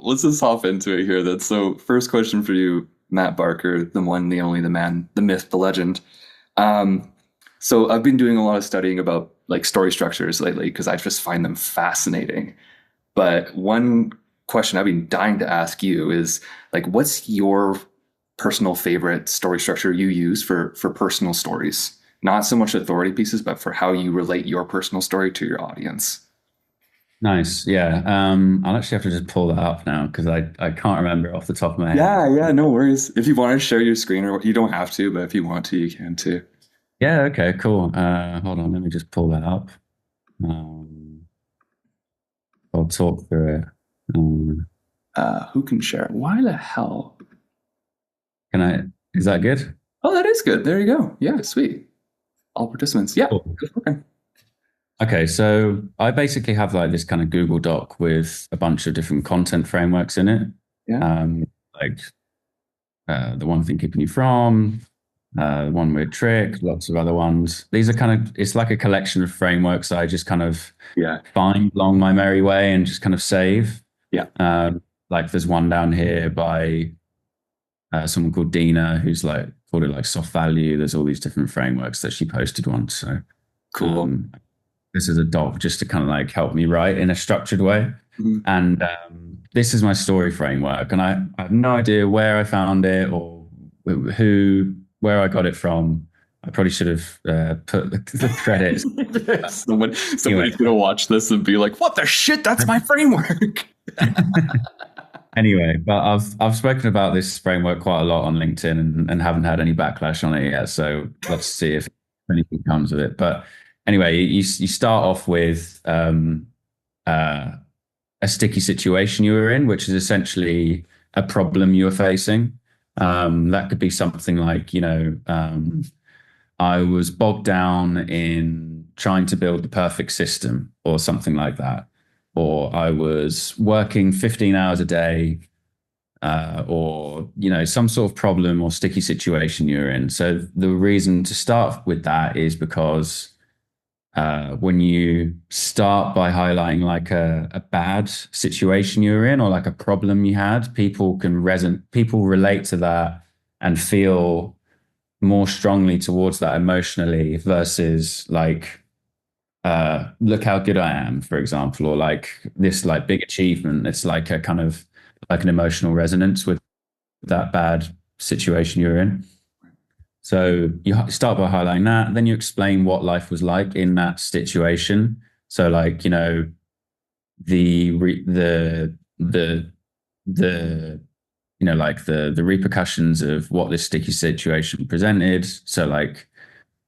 let's just hop into it here. Then, so first question for you, Matt Barker, the one, the only, the man, the myth, the legend. Um, so I've been doing a lot of studying about like story structures lately because I just find them fascinating. But one question I've been dying to ask you is like, what's your personal favorite story structure you use for personal stories? Not so much authority pieces, but for how you relate your personal story to your audience. Nice. Yeah. I'll actually have to just pull that up now because I can't remember off the top of my head. Yeah, yeah, no worries. If you want to share your screen or you don't have to, but if you want to, you can too. Yeah. Okay. Cool. Hold on. Let me just pull that up. Um, I'll talk through it. Um, Who can share it? Why the hell? can I? Is that good? Oh, that is good. There you go. Yeah, sweet. All participants. Yeah, Cool. go for it. Okay. So I basically have like this kind of Google Doc with a bunch of different content frameworks in it. Yeah. Um, like the one thing keeping you from, one weird trick, lots of other ones. These are kind of, it's like a collection of frameworks that I just kind of Yeah. find along my merry way and just kind of save. Yeah. Like there's one down here by someone called Dina who's like called it like soft value. There's all these different frameworks that she posted once. So Cool. um, this is a doc just to kind of like help me write in a structured way. Mhm. And this is my story framework, and I have no idea where I found it or where I got it from. I probably should have put the credits. Somebody's Anyway, gonna watch this and be like, "What the shit? That's my framework." anyway, but I've spoken about this framework quite a lot on LinkedIn and haven't had any backlash on it yet. So let's see if anything comes of it. But anyway, you start off with uh, a sticky situation you were in, which is essentially a problem you were facing. That could be something like, I was bogged down in trying to build the perfect system or something like that. Or I was working 15 hours a day, or, some sort of problem or sticky situation you're in. So the reason to start with that is because when you start by highlighting like a bad situation you were in or like a problem you had, people relate to that and feel more strongly towards that emotionally versus like look how good I am, for example, or like this like big achievement. It's like a kind of like an emotional resonance with that bad situation you're in. So you start by highlighting that, then you explain what life was like in that situation. So like, the the like the repercussions of what this sticky situation presented. So like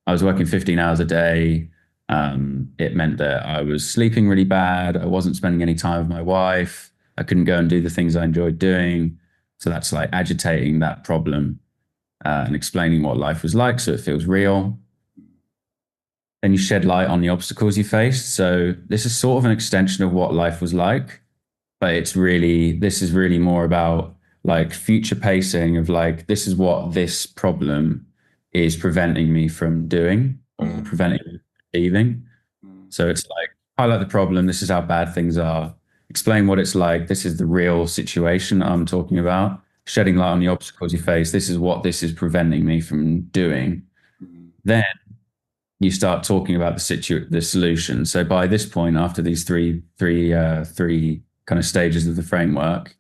I was working 15 hours a day. It meant that I was sleeping really bad. I wasn't spending any time with my wife. I couldn't go and do the things I enjoyed doing. So that's like agitating that problem and explaining what life was like so it feels real. Then you shed light on the obstacles you faced. So this is sort of an extension of what life was like, but this is really more about like future pacing of like, this is what this problem is preventing me from doing or Mhm. preventing me from achieving. Mhm. So it's like, highlight the problem. This is how bad things are. Explain what it's like. This is the real situation I'm talking about. Shedding light on the obstacles you face. This is what this is preventing me from doing. Mhm. Then you start talking about the solution. So by this point, after these three kind of stages of the framework,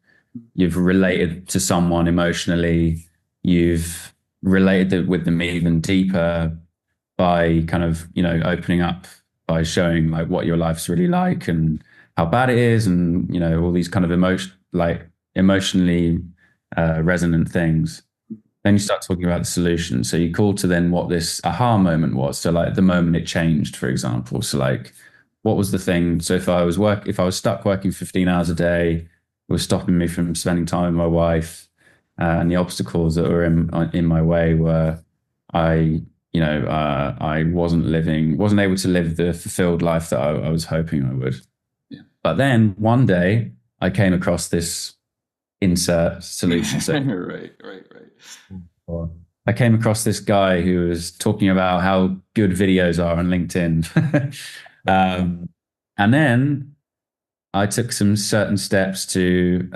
you've related to someone emotionally. You've related with them even deeper by kind of opening up by showing like what your life's really like and how bad it is, and all these kind of emotionally resonant things. Then you start talking about the solution. So you call to then what this aha moment was. So like the moment it changed, for example. So like what was the thing? So if I was stuck working 15 hours a day, it was stopping me from spending time with my wife. And the obstacles that were in my way were I, I wasn't able to live the fulfilled life that I was hoping I would. Yeah. But then one day I came across this insert solution. So Right, right, right. or I came across this guy who was talking about how good videos are on LinkedIn. um, and then I took some certain steps to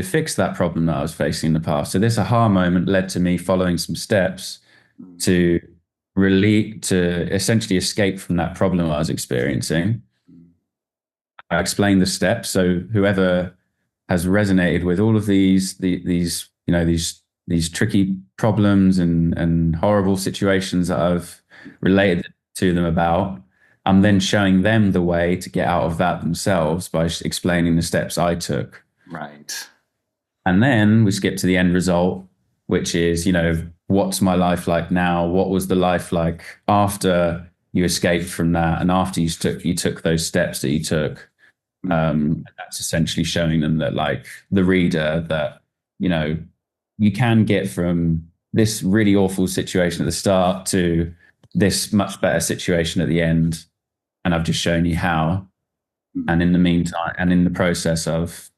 fix that problem that I was facing in the past. So this aha moment led to me following some steps Mm, to to essentially escape from that problem I was experiencing. mm, I explained the steps, so whoever has resonated with all of these these tricky problems and horrible situations that I've related to them about, I'm then showing them the way to get out of that themselves by explaining the steps I took. right. And then we skip to the end result, which is, what's my life like now? What was the life like after you escaped from that and after you took those steps that you took? Mm, That's essentially showing them that, like, the reader, that, you know, you can get from this really awful situation at the start to this much better situation at the end. And I've just shown you how. mm. And in the meantime, and in the process of,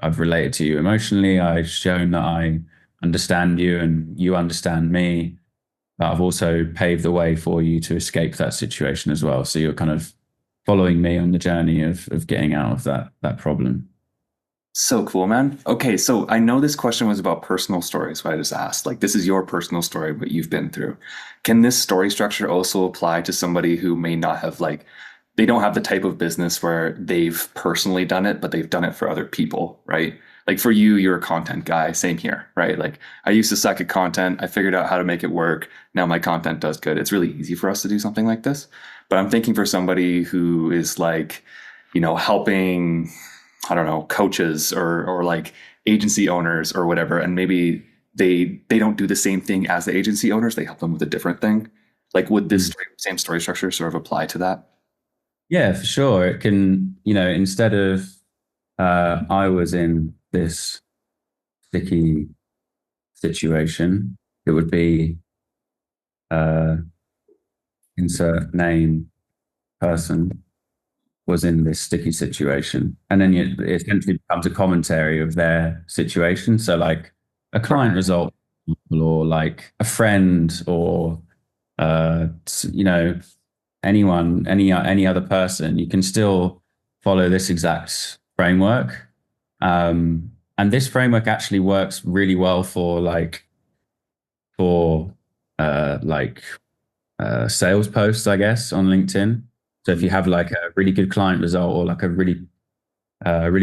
I've related to you emotionally, I've shown that I understand you and you understand me. But I've also paved the way for you to escape that situation as well. So you're kind of following me on the journey of getting out of that problem. So cool, man. Okay, so I know this question was about personal stories, what I just asked. Like, this is your personal story, what you've been through. Can this story structure also apply to somebody who may not have, like, they don't have the type of business where they've personally done it, but they've done it for other people, right? Like for you, you're a content guy, same here, right? Like I used to suck at content. I figured out how to make it work. Now my content does good. It's really easy for us to do something like this. But I'm thinking for somebody who is like, helping, I don't know, coaches or like agency owners or whatever, and maybe they don't do the same thing as the agency owners. They help them with a different thing. Like, would this Mm. same story structure sort of apply to that? Yeah, for sure. It can, instead of I was in this sticky situation, it would be uh, insert name person was in this sticky situation. And then it essentially becomes a commentary of their situation. So, like, a client Right. result, or like a friend, or uh, you know, anyone, any other person, you can still follow this exact framework. And this framework actually works really well for for like sales posts, I guess, on LinkedIn. So if you have like a really good client result, or like a really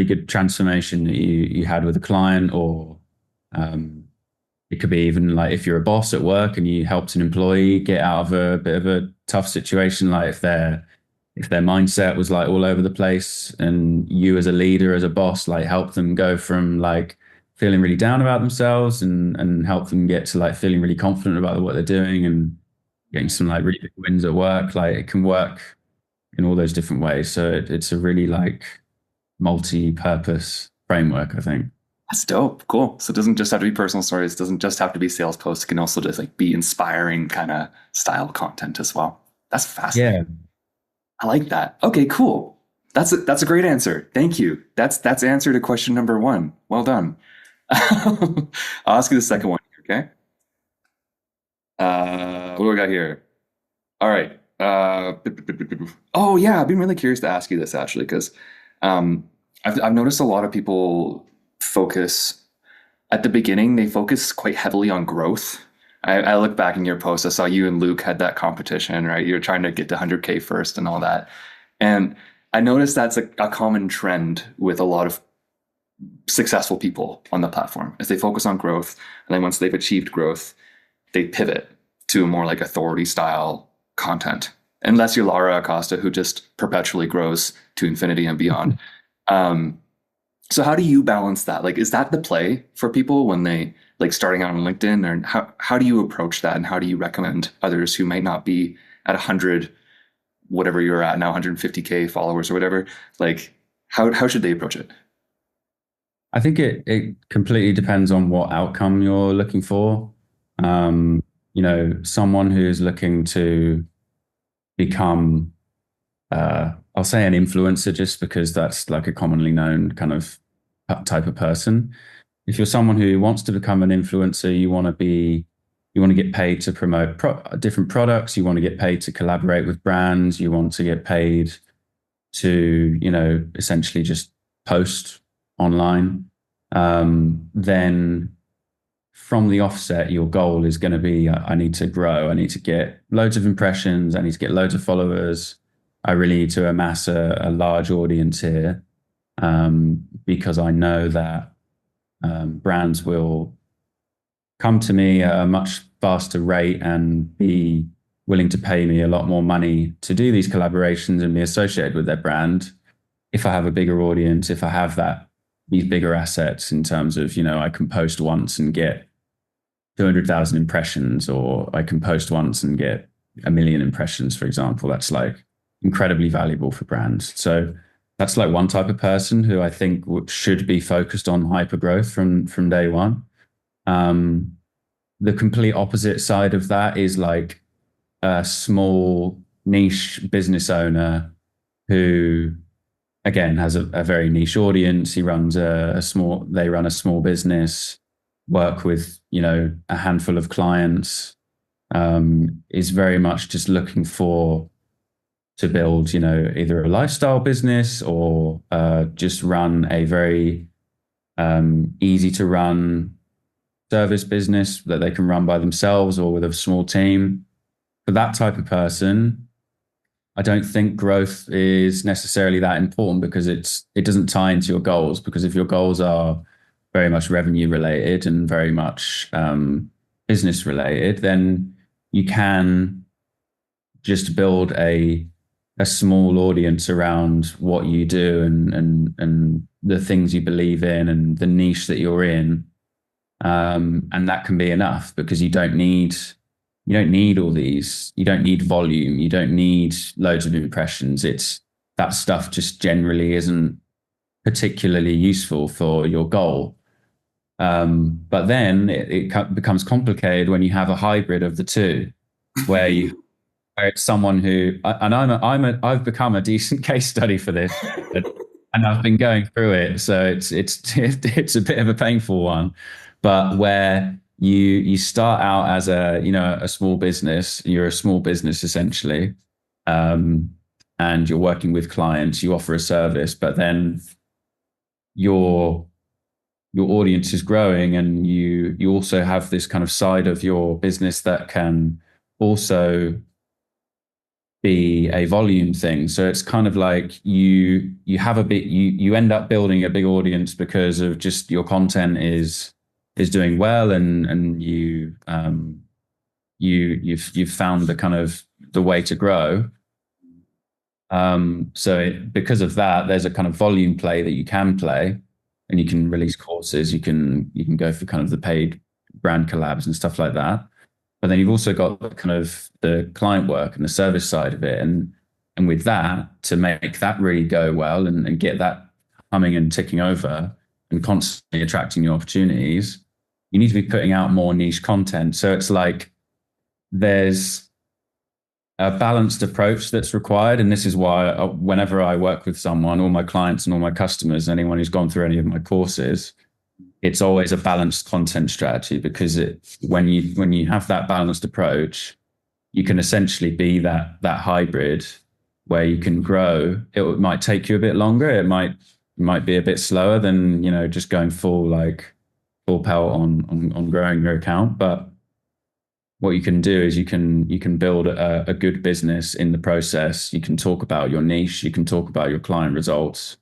good transformation that you had with a client, or um, it could be even like if you're a boss at work and you helped an employee get out of a bit of a tough situation, like if their mindset was like all over the place, and you as a leader, as a boss, like help them go from like feeling really down about themselves and help them get to like feeling really confident about what they're doing and getting some like really big wins at work. Like, it can work in all those different ways. So it's a really like multi-purpose framework, I think. That's dope. Cool. So it doesn't just have to be personal stories. It doesn't just have to be sales posts. It can also just like be inspiring kind of style content as well. That's fascinating. Yeah. I like that. Okay, cool. That's a great answer. Thank you. That's answer to question number one. Well done. I'll ask you the second one. Okay. What do I got here? All right. Oh yeah, I've been really curious to ask you this actually because um, I've noticed a lot of people focus at the beginning. They focus quite heavily on growth. I look back in your post. I saw you and Luke had that competition, right? You're trying to get to 100K first and all that. And I noticed that's a common trend with a lot of successful people on the platform as they focus on growth. And then once they've achieved growth, they pivot to more like authority style content. Unless you're Lara Acosta, who just perpetually grows to infinity and beyond. Um, so how do you balance that? Like, is that the play for people when they like starting out on LinkedIn, or how do you approach that, and how do you recommend others who might not be at 100, whatever you're at now, 150K followers or whatever? Like, how should they approach it? I think it completely depends on what outcome you're looking for. Someone who's looking to become, I'll say, an influencer, just because that's like a commonly known kind of type of person. If you're someone who wants to become an influencer, you want to get paid to promote different products. You want to get paid to collaborate with brands. You want to get paid to, essentially just post online, then from the offset, your goal is going to be, I need to grow. I need to get loads of impressions. I need to get loads of followers. I really need to amass a large audience here, because I know that brands will come to me at a much faster rate and be willing to pay me a lot more money to do these collaborations and be associated with their brand if I have a bigger audience, if I have these bigger assets in terms of, I can post once and get 200,000 impressions, or I can post once and get 1 million impressions, for example. That's like incredibly valuable for brands. So that's like one type of person who I think should be focused on hyper growth from day one. The complete opposite side of that is like a small niche business owner who, again, has a very niche audience. They run a small business, work with, a handful of clients, is very much just looking to build, either a lifestyle business or just run a very easy to run service business that they can run by themselves or with a small team. For that type of person, I don't think growth is necessarily that important, because it doesn't tie into your goals. Because if your goals are very much revenue related and very much business related, then you can just build a small audience around what you do and the things you believe in and the niche that you're in. And that can be enough, because you don't need all these, you don't need volume, you don't need loads of impressions. That stuff just generally isn't particularly useful for your goal. But then it becomes complicated when you have a hybrid of the two, where it's someone who, and I've become a decent case study for this, and I've been going through it, so it's a bit of a painful one, but where you start out as a small business, you're a small business essentially, and you're working with clients, you offer a service, but then your audience is growing, and you also have this kind of side of your business that can also be a volume thing. So it's kind of like you end up building a big audience because of just your content is doing well, and you've found the kind of the way to grow. Because of that, there's a kind of volume play that you can play, and you can release courses. You can go for kind of the paid brand collabs and stuff like that. But then you've also got kind of the client work and the service side of it, and with that, to make that really go well and get that humming and ticking over and constantly attracting new opportunities, you need to be putting out more niche content. So it's like there's a balanced approach that's required. And this is why whenever I work with someone, all my clients and all my customers, anyone who's gone through any of my courses, it's always a balanced content strategy, because when you have that balanced approach, you can essentially be that hybrid where you can grow. It might take you a bit longer. It might be a bit slower than, just going full pelt on growing your account. But what you can do is you can build a good business in the process. You can talk about your niche, you can talk about your client results,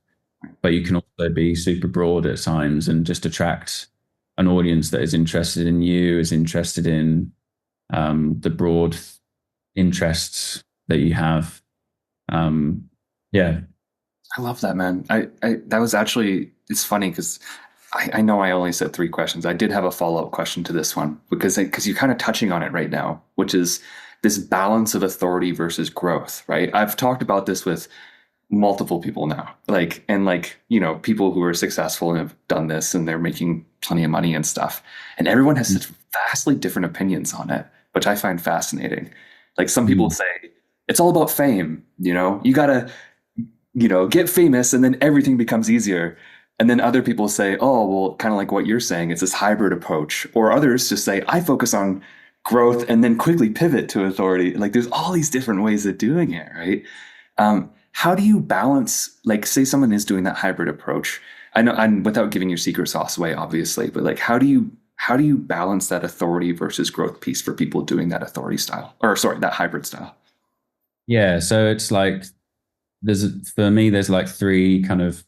but you can also be super broad at times and just attract an audience that is interested in you, is interested in the broad interests that you have. Yeah. I love that, man. That was actually, it's funny because I know I only said 3 questions. I did have a follow-up question to this one, because you're kind of touching on it right now, which is this balance of authority versus growth, right? I've talked about this with multiple people now, people who are successful and have done this and they're making plenty of money and stuff. And everyone has such vastly different opinions on it, which I find fascinating. Like some people say it's all about fame, you gotta, get famous and then everything becomes easier. And then other people say, oh, well, kind of like what you're saying, it's this hybrid approach. Or others just say, I focus on growth and then quickly pivot to authority. Like there's all these different ways of doing it, right? how do you balance, like, say someone is doing that hybrid approach? I know, and without giving your secret sauce away, obviously, but like, how do you balance that authority versus growth piece for people doing that authority style, or sorry, that hybrid style? Yeah, so it's like for me there's like three kind of,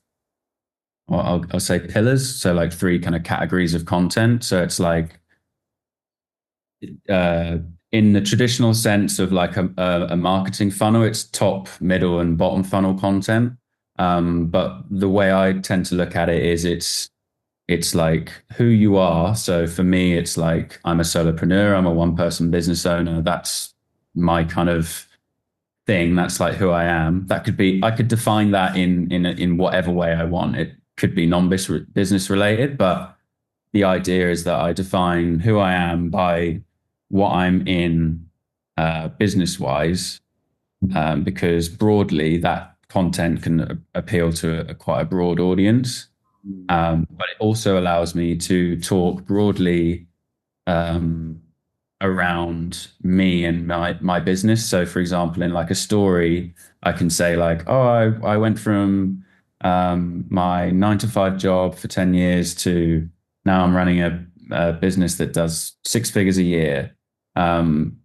well, I'll say pillars. So like three kind of categories of content. So it's like uh, in the traditional sense of like a marketing funnel, it's top, middle, and bottom funnel content. But the way I tend to look at it is it's like who you are. So for me, it's like I'm a solopreneur, I'm a one person business owner. That's my kind of thing. That's like who I am. That could be, I could define that in whatever way I want. It could be non-business related, but the idea is that I define who I am by what I'm in business wise, because broadly that content can appeal to quite a broad audience. But it also allows me to talk broadly um, around me and my business. So, for example, in like a story, I can say like, "Oh, I went from my 9 to 5 job for 10 years to now I'm running a business that does 6 figures a year." Um,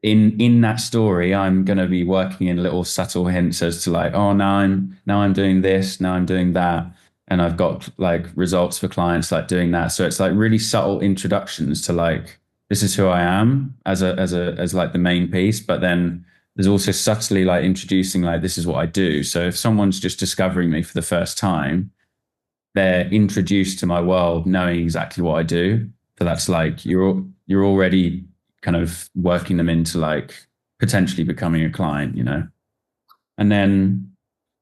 in that story, I'm going to be working in little subtle hints as to like, oh, now I'm doing this, now I'm doing that, and I've got like results for clients like doing that. So it's like really subtle introductions to like this is who I am as like the main piece, but then there's also subtly like introducing like this is what I do. So if someone's just discovering me for the first time, they're introduced to my world knowing exactly what I do. So that's like you're already kind of working them into like potentially becoming a client, you know. And then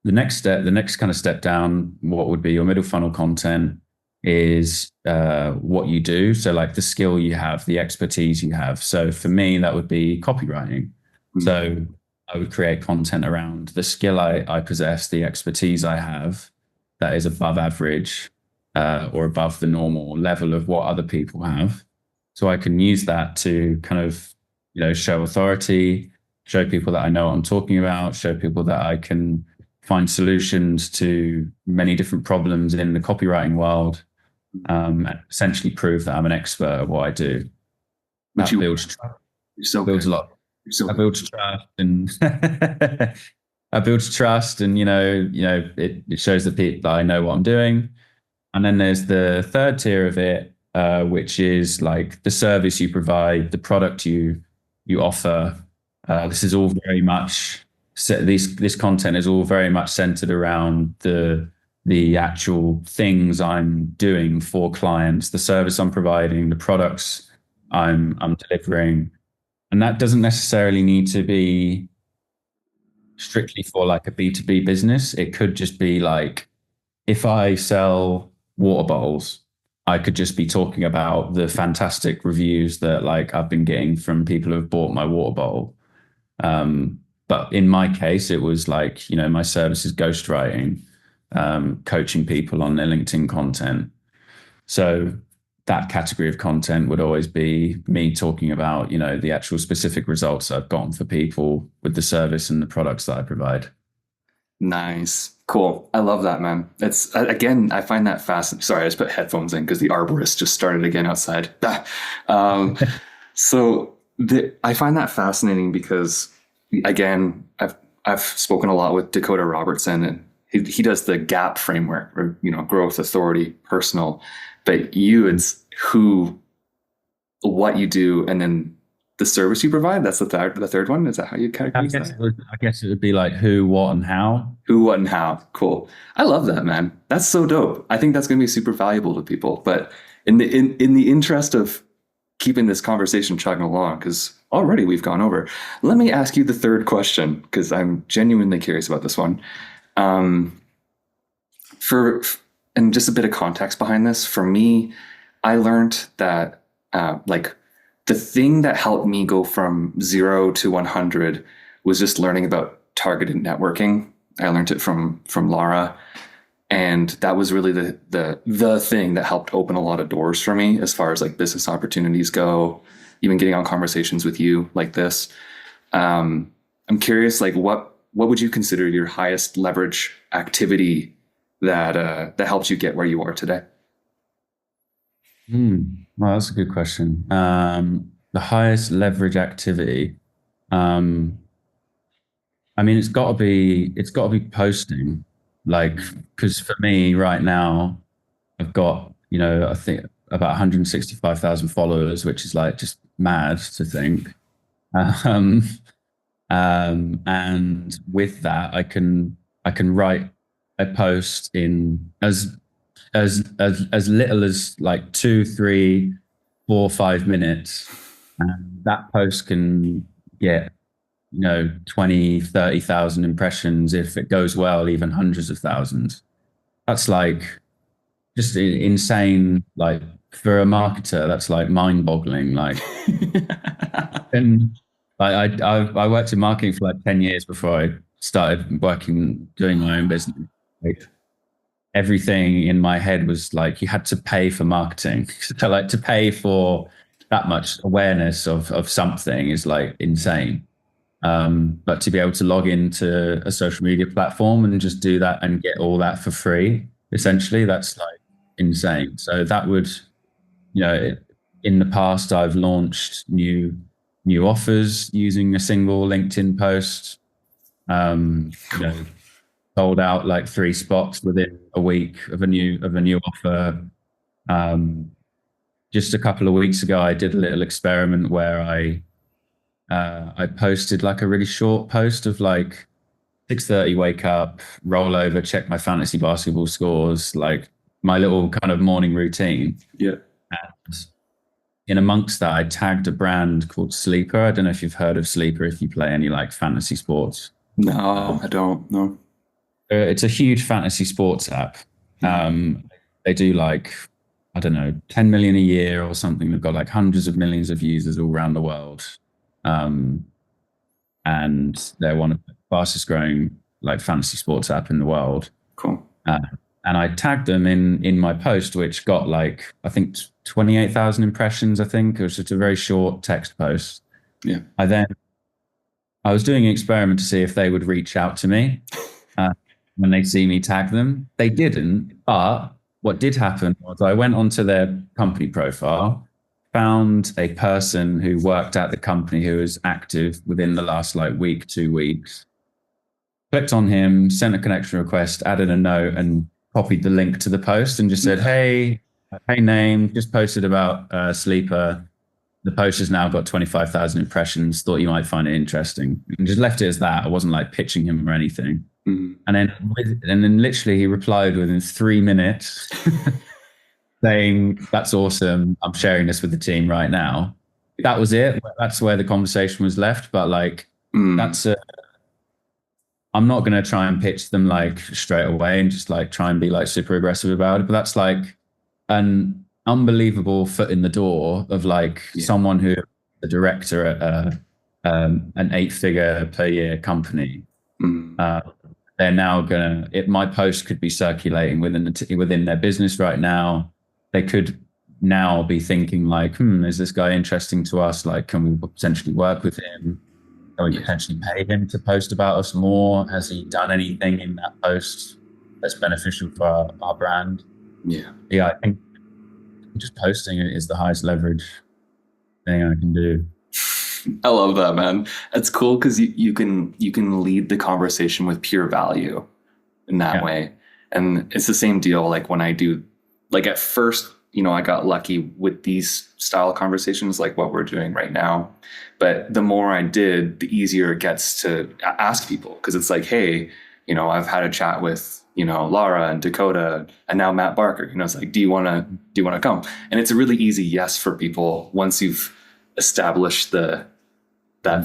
the next kind of step down, what would be your middle funnel content is what you do. So like the skill you have, the expertise you have. So for me, that would be copywriting. So I would create content around the skill I possess, the expertise I have that is above average or above the normal level of what other people have. So I can use that to kind of, you know, show authority, show people that I know what I'm talking about, show people that I can find solutions to many different problems in the copywriting world, and essentially prove that I'm an expert at what I do. Which That you, builds you're so builds good. a lot. You're so That good. builds trust and I builds trust, and it shows that people that I know what I'm doing. And then there's the third tier of it, which is like the service you provide, the product you offer. This is all very much this content is all very much centered around the actual things I'm doing for clients, the service I'm providing, the products I'm delivering, and that doesn't necessarily need to be strictly for like a B2B business. It could just be like if I sell water bottles, I could just be talking about the fantastic reviews that like I've been getting from people who have bought my water bottle. But in my case, it was like, you know, my service is ghostwriting, coaching people on their LinkedIn content. So that category of content would always be me talking about, you know, the actual specific results I've gotten for people with the service and the products that I provide. Nice. Cool. I love that, man. It's again, I find that fascinating. Sorry, I just put headphones in because the arborist just started again outside. um, I find that fascinating because again, I've spoken a lot with Dakota Robertson, and he does the GAP framework, or you know, growth, authority, personal. But you, it's who, what you do, and then the service you provide. That's the third one. Is that how you categorize that? I guess it would be like who, what, and how. Who, what, and how. Cool. I love that, man. That's so dope. I think that's going to be super valuable to people. But in the interest of keeping this conversation chugging along, because already we've gone over, let me ask you the third question because I'm genuinely curious about this one. Um, for and just a bit of context behind this, for me, I learned that like the thing that helped me go from 0 to 100 was just learning about targeted networking. I learned it from Laura, and that was really the thing that helped open a lot of doors for me as far as like business opportunities go, even getting on conversations with you like this. I'm curious, like what would you consider your highest leverage activity that helps you get where you are today? Well, that's a good question. The highest leverage activity. Um, I mean, it's got to be posting, like, because for me right now, I've got, I think about 165,000 followers, which is like just mad to think. Um, and with that, I can write a post in as little as like 2, 3, 4, 5 minutes, and that post can get 20, 30,000 impressions. If it goes well, even hundreds of thousands. That's like just insane. Like for a marketer, that's like mind-boggling. Like, and I worked in marketing for like 10 years before I started working doing my own business. Like, everything in my head was like you had to pay for marketing. So like to pay for that much awareness of something is like insane. But to be able to log into a social media platform and just do that and get all that for free, essentially, that's like insane. So that would, in the past, I've launched new offers using a single LinkedIn post. Cool. Sold out like 3 spots within a week of a new offer. Um, just a couple of weeks ago, I did a little experiment where I posted like a really short post of like 6:30 wake up, roll over, check my fantasy basketball scores, like my little kind of morning routine. Yeah. And in amongst that, I tagged a brand called Sleeper. I don't know if you've heard of Sleeper if you play any like fantasy sports. No, I don't. No. It's a huge fantasy sports app. They do like, I don't know, 10 million a year or something. They've got like hundreds of millions of users all around the world. Um, and they're one of the fastest growing like fantasy sports app in the world. Cool. And I tagged them in my post, which got like, I think 28,000 impressions. I think it was just a very short text post. Yeah. I was doing an experiment to see if they would reach out to me when they see me tag them. They didn't, but what did happen was I went onto their company profile, found a person who worked at the company who was active within the last like week, 2 weeks, clicked on him, sent a connection request, added a note, and copied the link to the post and just said, hey, name, just posted about Sleeper. The post has now got 25,000 impressions. Thought you might find it interesting, and just left it as that. I wasn't like pitching him or anything. Mm-hmm. And then literally he replied within 3 minutes saying, "That's awesome. I'm sharing this with the team right now." That was it. That's where the conversation was left. But like, I'm not going to try and pitch them like straight away and just like try and be like super aggressive about it. But that's like an unbelievable foot in the door of like someone who a director at an 8-figure per year company. They're now my post could be circulating within their business right now. They could now be thinking like, is this guy interesting to us? Like, can we potentially work with him? Can we potentially pay him to post about us more? Has he done anything in that post that's beneficial for our brand? Yeah, I think just posting it is the highest leverage thing I can do. I love that, man. That's cool because you can lead the conversation with pure value in that way. And it's the same deal like when I do, like at first, I got lucky with these style conversations like what we're doing right now. But the more I did, the easier it gets to ask people, because it's like, hey, I've had a chat with, Laura and Dakota and now Matt Barker. It's like, do you want to come? And it's a really easy yes for people once you've established that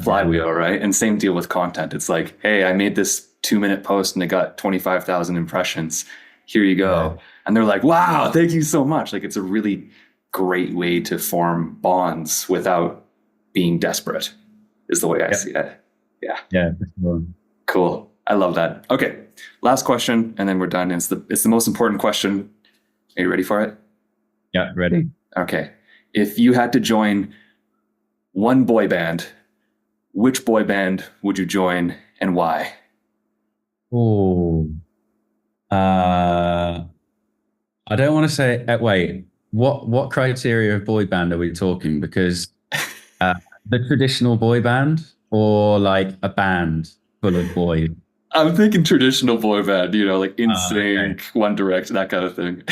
flywheel, right? And same deal with content. It's like, hey, I made this 2-minute post and it got 25,000 impressions. Here you go. Right. And they're like, wow, thank you so much. Like, it's a really great way to form bonds without being desperate, is the way I see it. Yeah. Yeah. Cool. I love that. Okay. Last question, and then we're done. It's the most important question. Are you ready for it? Yeah, ready. Okay. If you had to join one boy band, which boy band would you join and why? Oh, uh, I don't want to say. Wait, what criteria of boy band are we talking? Because uh, the traditional boy band, or like a band full of boys. I'm thinking traditional boy band, you know, like Okay. NSYNC, One Direction, that kind of thing.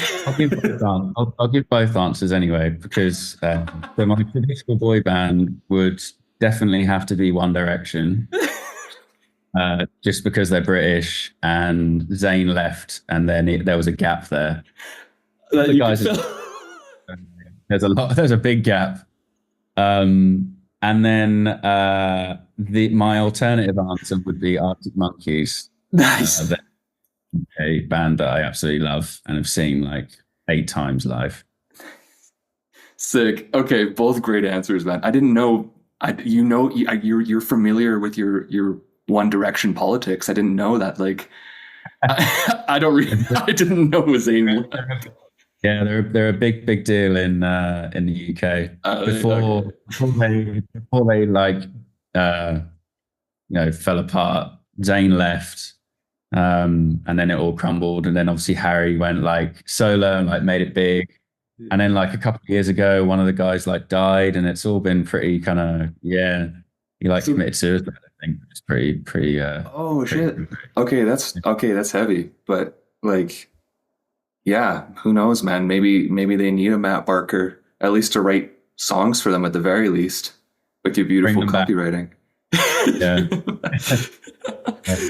I'll give both answers anyway, because so my traditional boy band would definitely have to be One Direction, just because they're British and Zayn left, and then there was a gap there. That The you could guys, fill. there's a big gap. And then the my alternative answer would be Arctic Monkeys, Nice. they're a band that I absolutely love and have seen like 8 times live. Sick. Okay, both great answers, man. I didn't know. You know, you're familiar with your One Direction politics. I didn't know that. Like, I don't. I didn't know it was Zayn. Yeah, they're a big deal in the UK. Okay. Before they like uh fell apart, Zayn left, and then it all crumbled, and then obviously Harry went like solo and like made it big. And then like a couple of years ago, one of the guys like died, and it's all been pretty kind of, yeah. He like So, committed suicide, I think. It's oh pretty. shit. Okay, that's heavy. But like, yeah, who knows, man? Maybe they need a Matt Barker at least to write songs for them at the very least with your Bring beautiful them back. copywriting. Yeah.